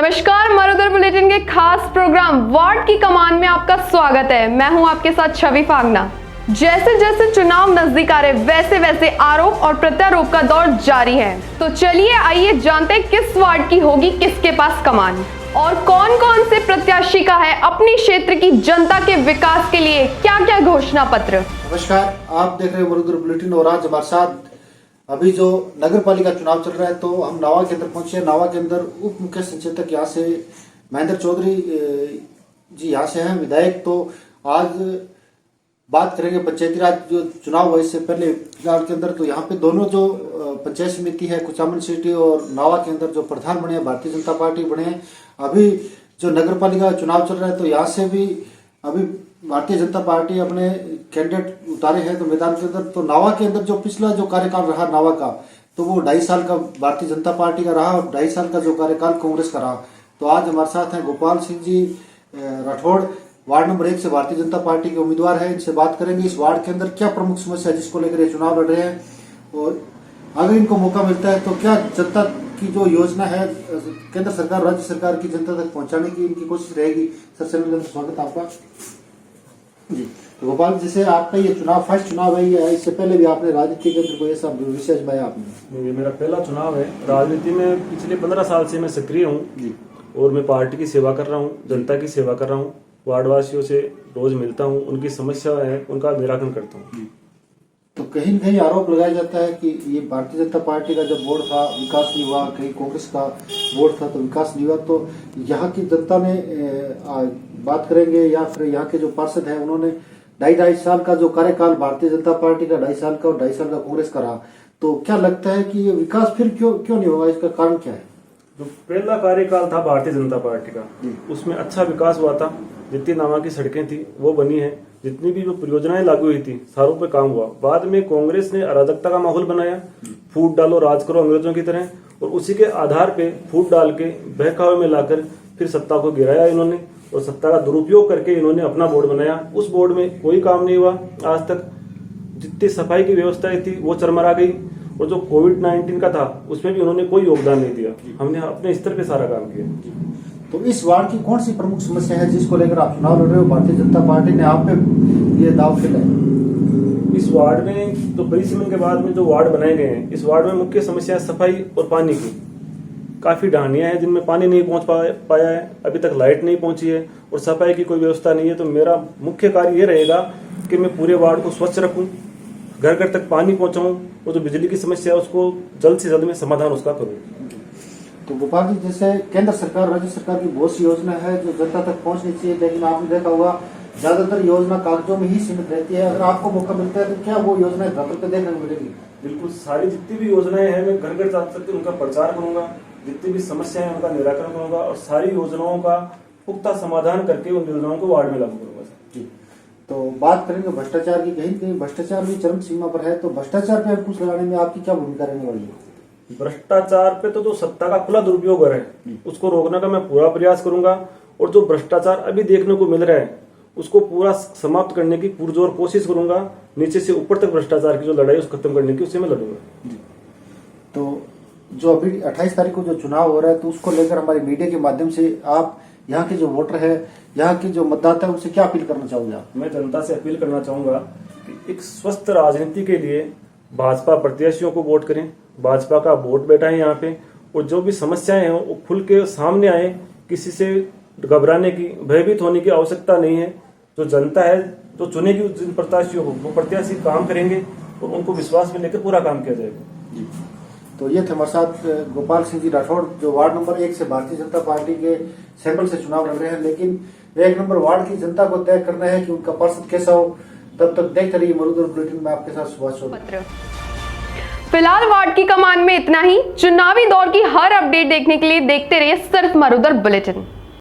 नमस्कार, मरुधर बुलेटिन के खास प्रोग्राम वार्ड की कमान में आपका स्वागत है। मैं हूं आपके साथ छवि फागना। जैसे जैसे चुनाव नजदीक आ रहे वैसे वैसे आरोप और प्रत्यारोप का दौर जारी है। तो चलिए आइए जानते हैं किस वार्ड की होगी किसके पास कमान और कौन कौन से प्रत्याशी का है अपनी क्षेत्र की जनता के विकास के लिए क्या क्या घोषणा पत्र। नमस्कार, आप देख रहे हैं मरुधर बुलेटिन और आज हमारे साथ अभी जो नगर पालिका चुनाव चल रहा है तो हम नावा के अंदर पहुंचे। नावा के अंदर उप मुख्य संचेतक यहाँ से महेंद्र चौधरी जी यहाँ से हैं विधायक। तो आज बात करेंगे पंचायती राज जो चुनाव हुआ इससे पहले फिलहाल के अंदर। तो यहाँ पे दोनों जो पंचायत समिति है कुचामन सिटी और नावा के अंदर जो प्रधान बने हैं भारतीय जनता पार्टी बने हैं। अभी जो नगर पालिका चुनाव चल रहा है तो यहाँ से भी अभी भारतीय जनता पार्टी अपने कैंडिडेट उतारे हैं तो मैदान के अंदर। तो नावा के अंदर जो पिछला जो कार्यकाल रहा नावा का तो वो 2.5 साल का भारतीय जनता पार्टी का रहा और 2.5 साल का जो कार्यकाल कांग्रेस का रहा। तो आज हमारे साथ हैं गोपाल सिंह जी राठौड़, वार्ड नंबर 1 से भारतीय जनता पार्टी के उम्मीदवार हैं। इनसे बात करेंगे इस वार्ड के अंदर क्या प्रमुख समस्या है जिसको लेकर ये चुनाव लड़ रहे हैं और अगर इनको मौका मिलता है तो क्या जनता की जो योजना है केंद्र सरकार राज्य सरकार की जनता तक पहुंचाने की इनकी कोशिश रहेगी। सबसे पहले स्वागत आपका जी। तो गोपाल, जैसे आपका ये चुनाव फर्स्ट चुनाव है या इससे पहले भी आपने राजनीति के अंदर कोई ऐसा विषय आजमाया आपने? ये मेरा पहला चुनाव है। राजनीति में पिछले 15 साल से मैं सक्रिय हूँ और मैं पार्टी की सेवा कर रहा हूँ, जनता की सेवा कर रहा हूँ। वार्डवासियों से रोज मिलता हूँ, उनकी समस्या है उनका निराकरण करता हूँ। तो कहीं न कहीं आरोप लगाया जाता है कि ये भारतीय जनता पार्टी का जब बोर्ड था विकास नहीं हुआ, कहीं कांग्रेस का बोर्ड था तो विकास नहीं हुआ। तो यहाँ की जनता ने बात करेंगे या फिर यहाँ के जो पार्षद है उन्होंने 2.5 साल का जो कार्यकाल भारतीय जनता पार्टी का 2.5 साल का और 2.5 साल का कांग्रेस का रहा। तो क्या लगता है कि ये विकास फिर क्यों नहीं होगा, इसका कारण क्या है? जो पहला कार्यकाल था भारतीय जनता पार्टी का उसमें अच्छा विकास हुआ था। जितनी नावा की सड़कें थी वो बनी है, जितनी भी जो परियोजनाएं लागू हुई थी सारों पे काम हुआ। बाद में कांग्रेस ने अराजकता का माहौल बनाया, फूट डालो राज करो अंग्रेजों की तरह, और उसी के आधार पे फूट डाल के बहकावे में लाकर फिर सत्ता को गिराया इन्होंने और सत्ता का दुरुपयोग करके इन्होंने अपना बोर्ड बनाया। उस बोर्ड में कोई काम नहीं हुआ आज तक। जितनी सफाई की व्यवस्थाएं थी वो चरमरा गई और जो कोविड-19 का था उसमें भी उन्होंने कोई योगदान नहीं दिया। हमने अपने स्तर पे सारा काम किया। तो इस वार्ड की कौन सी प्रमुख समस्या है जिसको लेकर आप चुनाव लड़ रहे हो? भारतीय जनता पार्टी ने आप पे ये दाव खेला है। इस वार्ड में तो परिसीमन के बाद में जो वार्ड बनाए गए हैं, इस वार्ड में मुख्य समस्या सफाई और पानी की। काफी ढानियां हैं जिनमें पानी नहीं पहुंच पाया है, अभी तक लाइट नहीं पहुंची है और सफाई की कोई व्यवस्था नहीं है। तो मेरा मुख्य कार्य ये रहेगा कि मैं पूरे वार्ड को स्वच्छ रखूं, घर घर तक पानी पहुंचाऊं और जो बिजली की समस्या है उसको जल्द से जल्द में समाधान उसका करूं। तो गोपाल जी, जैसे केंद्र सरकार राज्य सरकार की बहुत सी योजना है जो जनता तक पहुंचनी चाहिए, लेकिन आपने देखा होगा ज्यादातर योजना कागजों में ही सीमित रहती है। अगर आपको मौका मिलता है तो क्या वो योजनाएं घर पे देखने को मिलेगी? बिल्कुल, सारी जितनी भी योजनाएं हैं मैं घर घर जा सकते उनका प्रचार करूंगा, जितनी भी समस्याएं हैं उनका निराकरण करूंगा और सारी योजनाओं का पुख्ता समाधान करके उन योजनाओं को वार्ड में लागू करूंगा। जी। तो बात करेंगे भ्रष्टाचार की। कहीं कहीं भ्रष्टाचार भी चरम सीमा पर है, तो भ्रष्टाचार पे अंकुश लगाने में आपकी क्या भूमिका रहने वाली है? भ्रष्टाचार पे तो जो सत्ता का खुला दुरुपयोग है उसको रोकने का मैं पूरा प्रयास करूंगा और जो भ्रष्टाचार अभी देखने को मिल रहा है उसको पूरा समाप्त करने की पुरजोर कोशिश करूंगा। नीचे से ऊपर तक भ्रष्टाचार की जो लड़ाई उसको खत्म करने की उससे मैं लड़ूंगा। तो जो अभी 28 तारीख को जो चुनाव हो रहा है तो उसको लेकर हमारे मीडिया के माध्यम से आप यहाँ के जो वोटर है, यहाँ के जो मतदाता है उनसे क्या अपील करना चाहोगे आप? मैं जनता से अपील करना चाहूंगा कि एक स्वस्थ राजनीति के लिए भाजपा प्रत्याशियों को वोट करें, भाजपा का वोट बैठा है यहाँ पे और जो भी समस्याएं हैं वो खुल के सामने आए। किसी से घबराने की भयभीत होने की आवश्यकता नहीं है। जो जनता है जो चुनेगी जिन प्रत्याशियों को वो प्रत्याशी काम करेंगे और उनको विश्वास में लेकर पूरा काम किया जाएगा। तो ये थे हमारे साथ गोपाल सिंह जी राठौड़ जो वार्ड नंबर 1 से भारतीय जनता पार्टी के सैंपल से चुनाव लड़ रहे हैं। लेकिन 1 नंबर वार्ड की जनता को तय करना है कि उनका पार्षद कैसा हो। तब तक देखते रहिए मरुधर बुलेटिन में आपके साथ सुभाष चौधरी। फिलहाल वार्ड की कमान में इतना ही। चुनावी दौर की हर अपडेट देखने के लिए देखते रहिए सिर्फ मरुधर बुलेटिन।